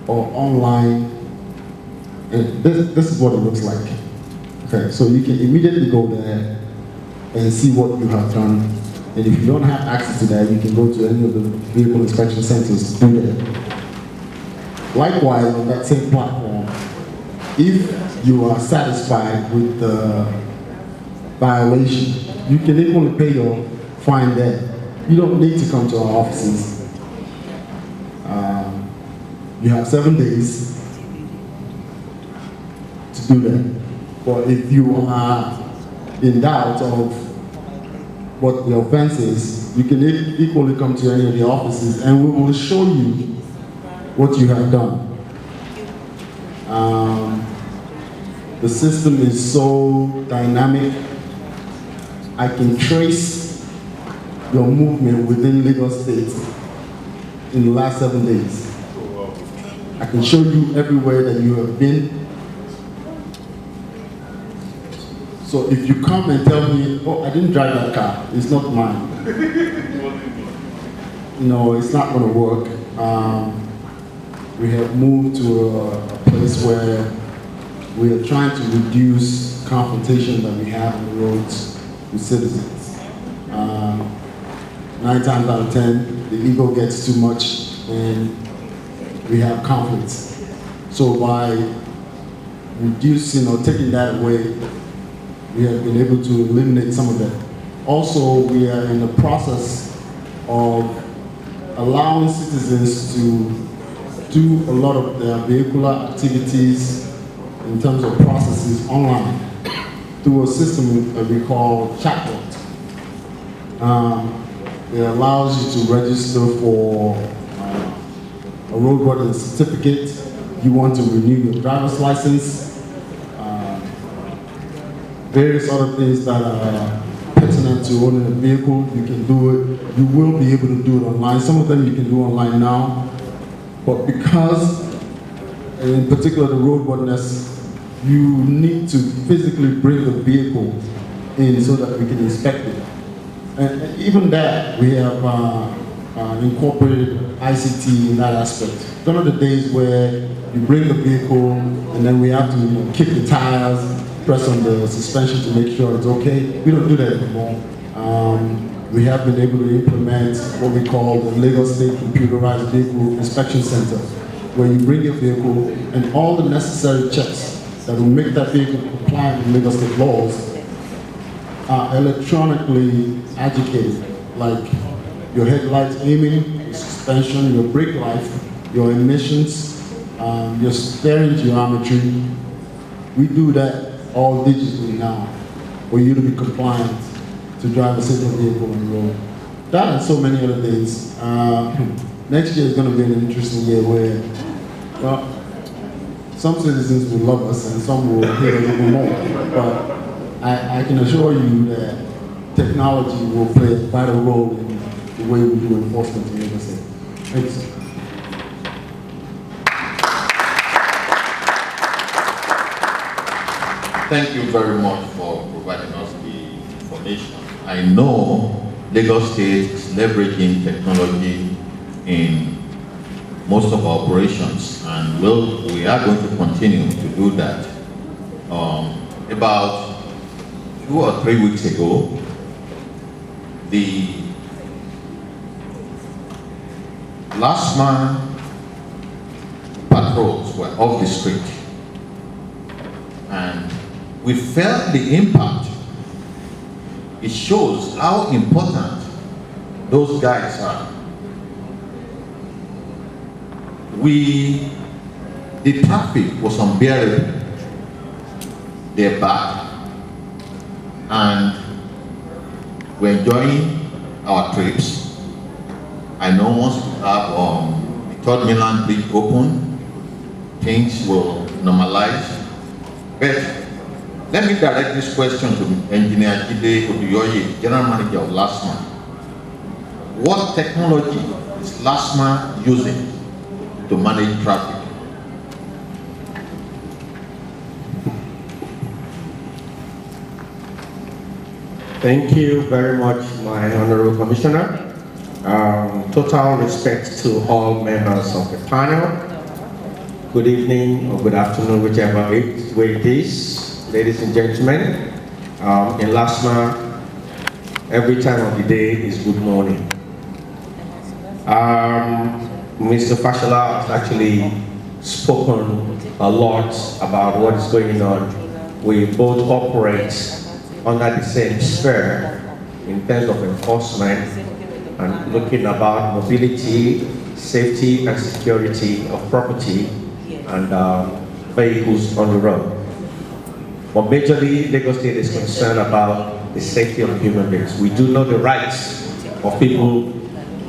or online. And this is what it looks like. Okay, so you can immediately go there and see what you have done. And if you don't have access to that, you can go to any of the vehicle inspection centers to do that. Likewise, on that same platform, if you are satisfied with the violation, you can equally pay your fine there. You don't need to come to our offices. You have 7 days to do that. But if you are in doubt of what the offense is, you can equally come to any of the offices and we will show you what you have done. The system is so dynamic. I can trace your movement within Lagos State in the last 7 days. I can show you everywhere that you have been. So if you come and tell me, oh, I didn't drive that car, it's not mine. No, it's not going to work. We have moved to a place where we are trying to reduce confrontation that we have on the roads with citizens. 9 times out of 10, the ego gets too much and we have conflicts. So by reducing or taking that away, we have been able to eliminate some of that. Also, we are in the process of allowing citizens to do a lot of their vehicular activities in terms of processes online through a system that we call chatbot. It allows you to register for a roadworthiness certificate. You want to renew your driver's license, various other things that are pertinent to owning a vehicle. You can do it. You will be able to do it online. Some of them you can do online now, but because, in particular, the roadworthiness, you need to physically bring the vehicle in so that we can inspect it. And even that, we have incorporated ICT in that aspect. Gone are the days where you bring the vehicle and then we have to kick the tires, press on the suspension to make sure it's okay. We don't do that anymore. We have been able to implement what we call the Lagos State Computerized Vehicle Inspection Center, where you bring your vehicle and all the necessary checks that will make that vehicle compliant with Lagos State laws are electronically educated, like your headlights aiming, your suspension, your brake life, your emissions, your steering geometry. We do that all digitally now for you to be compliant to drive a safer vehicle on the road. That and so many other things. Next year is going to be an interesting year where, well, some citizens will love us and some will hate a little more. But I can assure you that technology will play a vital role in the way we do enforcement in Lagos State. Thanks. Thank you very much for providing us the information. I know Lagos State is leveraging technology in most of our operations, and we are going to continue to do that. About 2 or 3 weeks ago, the LASTMA patrols were off the street, and we felt the impact. It shows how important those guys are. The traffic was unbearable. They're back, and we're enjoying our trips. I know once we have the third mainland bridge open, things will normalize. But let me direct this question to Engineer Oduyoye, General Manager of LASTMA. What technology is LASTMA using to manage traffic? Thank you very much, my Honorable Commissioner. Total respect to all members of the panel. Good evening or good afternoon, whichever way it is. Ladies and gentlemen, in LASTMA, every time of the day is good morning. Mr. Fashola has actually spoken a lot about what is going on. We both operate under the same sphere in terms of enforcement and looking about mobility, safety and security of property and vehicles on the road. But majorly, Lagos State is concerned about the safety of human beings. We do know the rights of people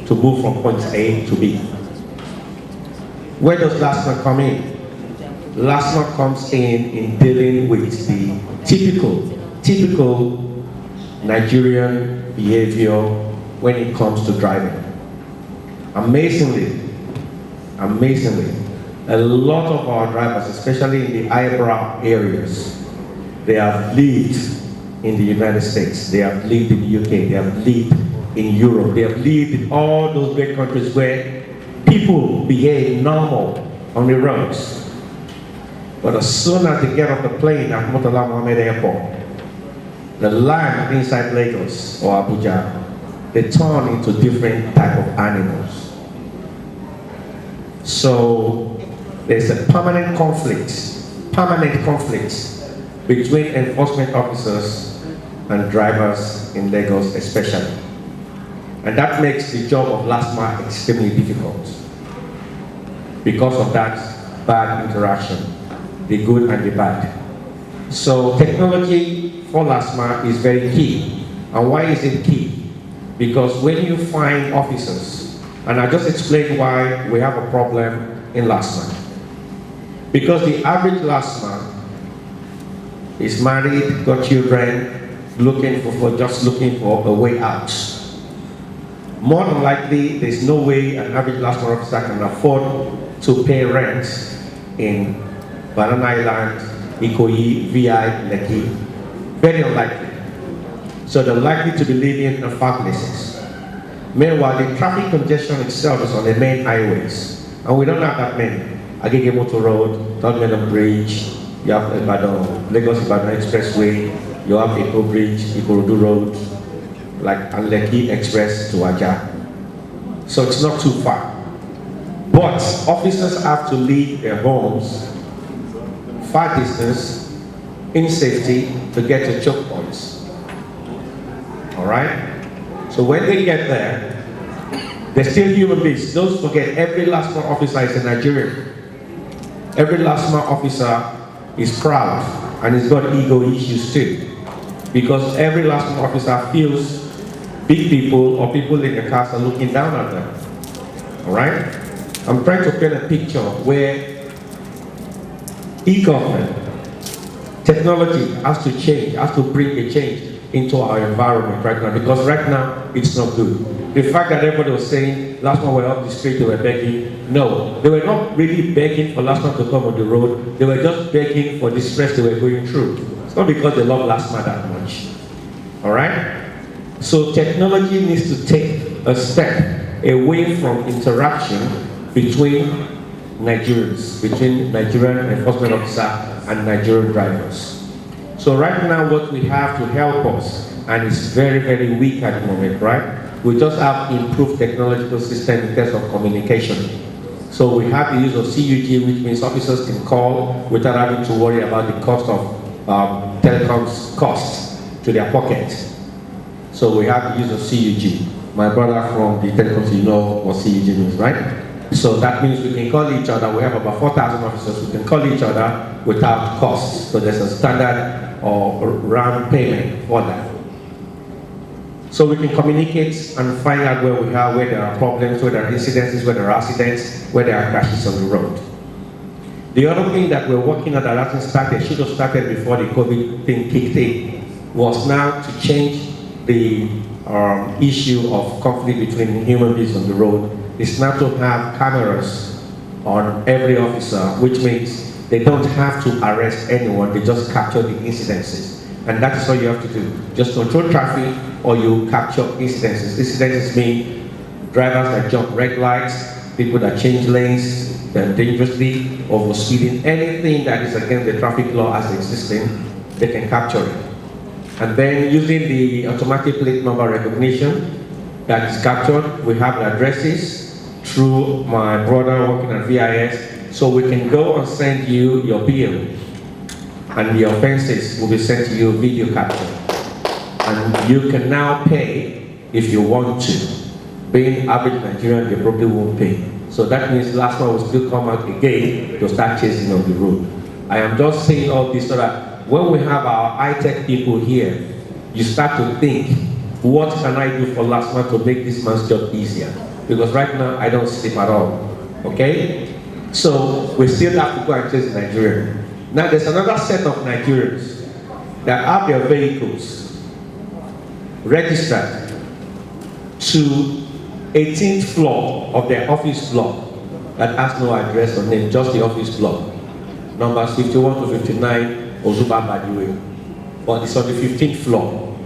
to move from point A to B. Where does LASTMA come in? LASTMA comes in dealing with the typical Nigerian behavior when it comes to driving. Amazingly, a lot of our drivers, especially in the eyebrow areas, they have lived in the United States, they have lived in the UK, they have lived in Europe, they have lived in all those great countries where people behave normal on the roads. But as soon as they get off the plane at Murtala Mohammed Airport, the land inside Lagos or Abuja, they turn into different type of animals. So there's a permanent conflict between enforcement officers and drivers in Lagos especially. And that makes the job of LASTMA extremely difficult because of that bad interaction, the good and the bad. So technology for LASTMA is very key. And why is it key? Because when you find officers, and I just explained why we have a problem in LASTMA. Because the average LASTMA is married, got children, just looking for a way out. More than likely, there's no way an average LASTMA officer can afford to pay rent in Banana Island, Ikoyi, VI, Lekki. Very unlikely. So they're likely to be living in far places. Meanwhile, the traffic congestion itself is on the main highways, and we don't have that many. Agege Motor Road, Third Mainland Bridge, you have Lagos-Ibadan Expressway, you have Eko Bridge, Ikorodu Road, like Lekki Express to Aja. So it's not too far. But officers have to leave their homes far distance in safety to get to choke points. All right? So when they get there, they're still human beings. Don't forget, every LASTMA officer is a Nigerian. Every LASTMA officer is proud and he's got ego issues too. Because every LASTMA officer feels big people or people in the cars are looking down at them. All right? I'm trying to paint a picture where eGovernment, technology has to change, has to bring a change into our environment right now, because right now it's not good. The fact that everybody was saying LASTMA were up the street, they were begging. No, they were not really begging for LASTMA to come on the road. They were just begging for the stress they were going through. It's not because they love LASTMA that much. All right? So technology needs to take a step away from interaction between Nigerians, between Nigerian enforcement officer and Nigerian drivers. So right now what we have to help us, and it's very, very weak at the moment, right, We just have improved technological system in terms of communication. So we have the use of CUG, which means officers can call without having to worry about the cost of telecoms costs to their pocket. So we have the use of CUG. My brother from the telecoms, you know what CUG means, right? So that means we can call each other. We have about 4,000 officers. We can call each other without cost. So there's a standard or round payment for that. So we can communicate and find out where we are, where there are problems, where there are incidences, where there are accidents, where there are crashes on the road. The other thing that we're working on that hasn't started, should have started before the COVID thing kicked in, was now to change the issue of conflict between human beings on the road. It's now to have cameras on every officer, which means they don't have to arrest anyone, they just capture the incidences. And that is all you have to do. Just control traffic or you capture incidences. Incidences mean drivers that jump red lights, people that change lanes dangerously, over speeding, anything that is against the traffic law as existing, they can capture it. And then using the automatic plate number recognition that is captured, we have the addresses through my brother working at VIS, so we can go and send you your bill, and the offenses will be sent to you video capture. And you can now pay if you want to. Being average Nigerian, they probably won't pay. So that means LASTMA will still come out again to start chasing on the road. I am just saying all this so that when we have our high-tech people here, you start to think, what can I do for LASTMA to make this man's job easier? Because right now, I don't sleep at all, okay? So we still have to go and chase Nigeria. Now there's another set of Nigerians that have their vehicles registered to 18th floor of their office block that has no address or name, just the office block. Numbers 51 to 59, Ozuba Badiwe. But it's on the 15th floor,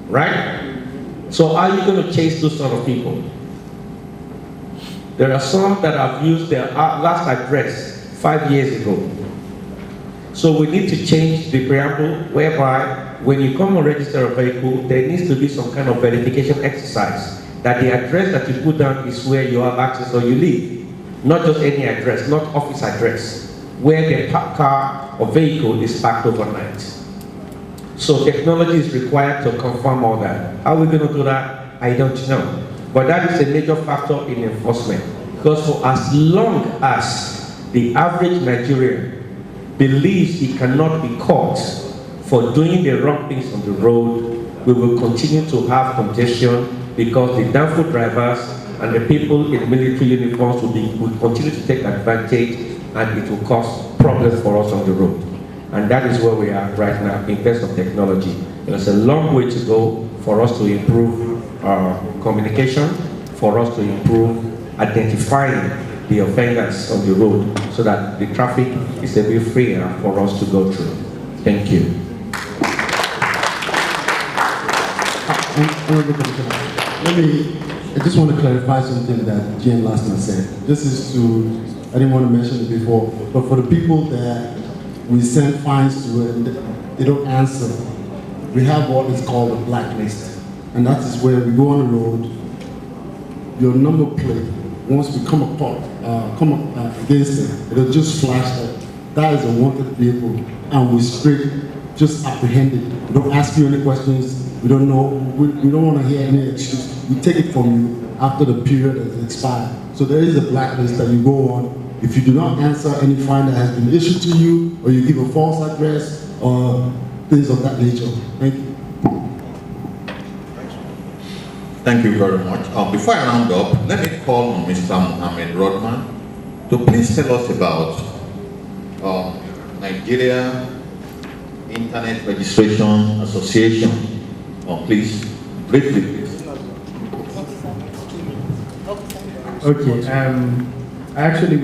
right? So how are you going to chase those sort of people? There are some that have used their last address 5 years ago. So we need to change the preamble whereby when you come and register a vehicle, there needs to be some kind of verification exercise that the address that you put down is where you have access or you live. Not just any address, not office address, where the car or vehicle is parked overnight. So technology is required to confirm all that. How are we going to do that? I don't know. But that is a major factor in enforcement. Because for as long as the average Nigerian believes he cannot be caught for doing the wrong things on the road, we will continue to have congestion because the downful drivers and the people in military uniforms will continue to take advantage, and it will cause problems for us on the road. And that is where we are right now in terms of technology. There's a long way to go for us to improve our communication, for us to improve identifying the offenders on the road so that the traffic is a bit freer for us to go through. Thank you. I just want to clarify something that Jane LASTMA said. This is to, I didn't want to mention it before, but for the people that we send fines to and they don't answer, we have what is called a blacklist. And that is where we go on the road, your number plate, once we come against it, it'll just flash that is a wanted vehicle, and we straight just apprehend it. We don't ask you any questions. We don't know. We don't want to hear any excuse. We take it from you after the period has expired. So there is a blacklist that you go on. If you do not answer any fine that has been issued to you, or you give a false address, or things of that nature. Thank you. Thank you very much. Before I round up, let me call on Mr. Muhammed Rudman to please tell us about Nigeria Internet Registration Association. Please, briefly, please. Okay, I actually